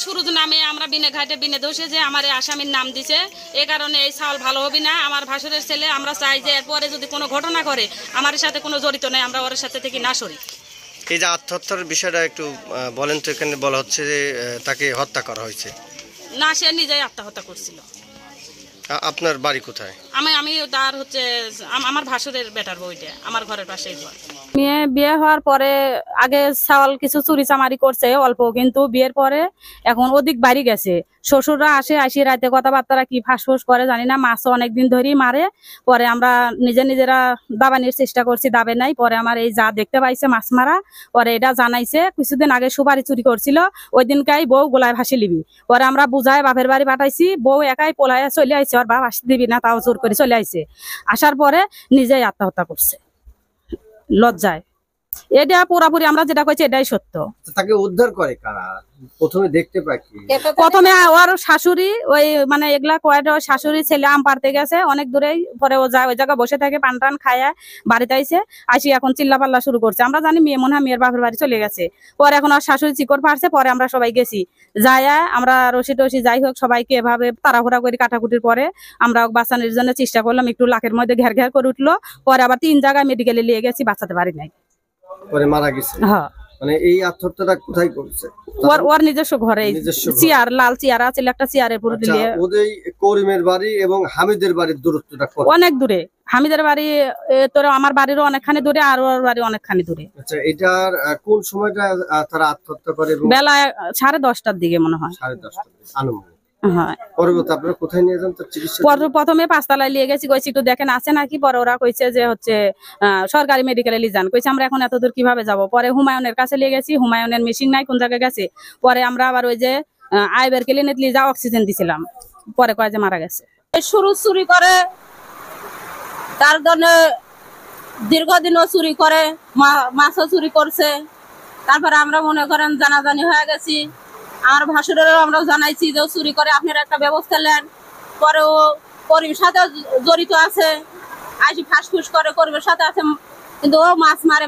সুরজ নামে আমরা বিনে ঘাটে বিনে দোষে যে আমার এই আসামির নাম দিছে, এই কারণে এই চাউল ভালো হবে না। আমার ভাসুরের ছেলে, আমরা চাই যে এরপরে যদি কোনো ঘটনা করে আমার সাথে কোনো জড়িত নেই, আমরা ওর সাথে থেকে না সরি। এই যে আত্মহত্যার বিষয়টা একটু বলেন তো। এখানে বলা হচ্ছে যে তাকে হত্যা করা হয়েছে। না, সে নিজেই আত্মহত্যা করছিল। আপনার বাড়ি কোথায়? আমি তার হচ্ছে আমার ভাসুরের বেটার বইটা, আমার ঘরের পাশেই ঘর। মেয়ে বিয়ে হওয়ার পরে আগে চাউল কিছু চুরি চামারি করছে অল্প, কিন্তু বিয়ের পরে এখন অধিক বাড়ি গেছে। শ্বশুররা আসি রাতে কথাবার্তা কি ফাঁসফুস করে জানি না, মাছও অনেকদিন ধরেই মারে। পরে আমরা নিজেরা দাবানির চেষ্টা করছি, দাবে নাই। পরে আমার এই যা দেখতে পাইছে মাছ মারা, পরে এটা জানাইছে। কিছুদিন আগে সুপারি চুরি করছিল, ওই দিনকাই বউ গোলায় ভাসি লিবি। পরে আমরা বুঝায় বাপের বাড়ি পাঠাইছি, বউ একাই পোলায় চলে আইছে, ওর বাপ আসতে দিবি না, তাও জোর করে চলে আইছে। আসার পরে নিজেই আত্মহত্যা করছে লজ্জায়। এটা পুরাপুরি আমরা যেটা কইছি এটাই সত্য। তাকে উদ্ধার করে কারা? প্রথমে দেখতে পাই কি? প্রথমে ওর শাশুড়ি, ওই মানে এগুলা কয়টা শাশুড়ি ছেলে আম পারতে গেছে অনেক দূরেই। পরে ও যায় ওই জায়গায় বসে থাকে, পান টান খায়, বাড়িতে আইসে আসি এখন চিল্লা পাল্লা শুরু করছে। আমরা জানি মেয়ে মনে হয় মেয়ের বাপের বাড়ি চলে গেছে। পরে এখন ওর শাশুড়ি চিকর পারছে। পরে আমরা সবাই গেছি, যায় আমরা রশি টসি যাই হোক সবাইকে এভাবে তাড়াহুড়া করে কাটাকুটির পরে আমরা বাঁচানোর জন্য চেষ্টা করলাম। একটু লাখের মধ্যে ঘের ঘের করে উঠলো। পরে আবার 3 জায়গায় মেডিকেলে নিয়ে গেছি, বাঁচাতে পারি নাই। পরে মারা গেছে। হ্যাঁ, মানে এই আত্মহত্যাটা কোথায় করছে? ওর নিজস্ব ঘরে, চেয়ার, লাল চেয়ার আছে, একটা চেয়ারের উপর দিলে। ওদের করিমের বাড়ি এবং হামিদের বাড়ির দূরত্বটা অনেক দূরে। হামিদের বাড়ি তোর আমার বাড়িরও অনেকখানি দূরে, আর ওর বাড়ি অনেকখানি দূরে। আচ্ছা, এটার কোন সময়টা তারা আত্মহত্যা করে? বেলা 10:30টার দিকে মনে হয়। 10:30 আনুমানিক। হ্যাঁ। পরবর্তী আপনারা কোথায় নিয়ে যান তার চিকিৎসা? প্রথমে 5 তলায় নিয়ে গেছি, কইছি একটু দেখেন আছে নাকি। পরে ওরা কইছে যে হচ্ছে সরকারি মেডিকেলে নিয়ে যান। কইছে আমরা এখন এত দূর কিভাবে যাব। পরে হুমায়ুনের কাছে নিয়ে গেছি, হুমায়ুনের মেশিন নাই কোন জায়গায় গেছে। পরে আমরা আবার ওই যে আইবের ক্লিনিক নিয়ে যা অক্সিজেন দিছিলাম, পরে কয় যে মারা গেছে। শুরু চুরি করে, তার জন্য দীর্ঘদিনও চুরি করে, মাছও চুরি করছে। তারপরে আমরা মনে করেন জানাজানি হয়ে গেছি। আমার ভাসুরেরও আমরা জানাইছি যে চুরি করে, আপনারা একটা ব্যবস্থা নেন। পরে ও করিমের সাথে জড়িত আছে, আসি ফাঁসফুস করে করিমের সাথে আছে, কিন্তু ও মাছ মারে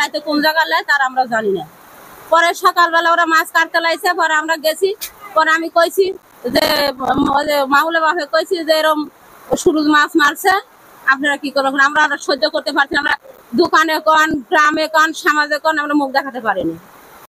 রাতে কোন জায়গায় নেয় তার আমরা জানি না। পরে সকালবেলা ওরা মাছ কাটতে লাইছে, পরে আমরা গেছি। পরে আমি কইছি যে মাহুলে বাপে কইছি যে এরকম সুরজ মাছ মারছে, আপনারা কি করবেন। আমরা সহ্য করতে পারছি, আমরা দোকানে কন, গ্রামে কন, সমাজে কন, আমরা মুখ দেখাতে পারিনি।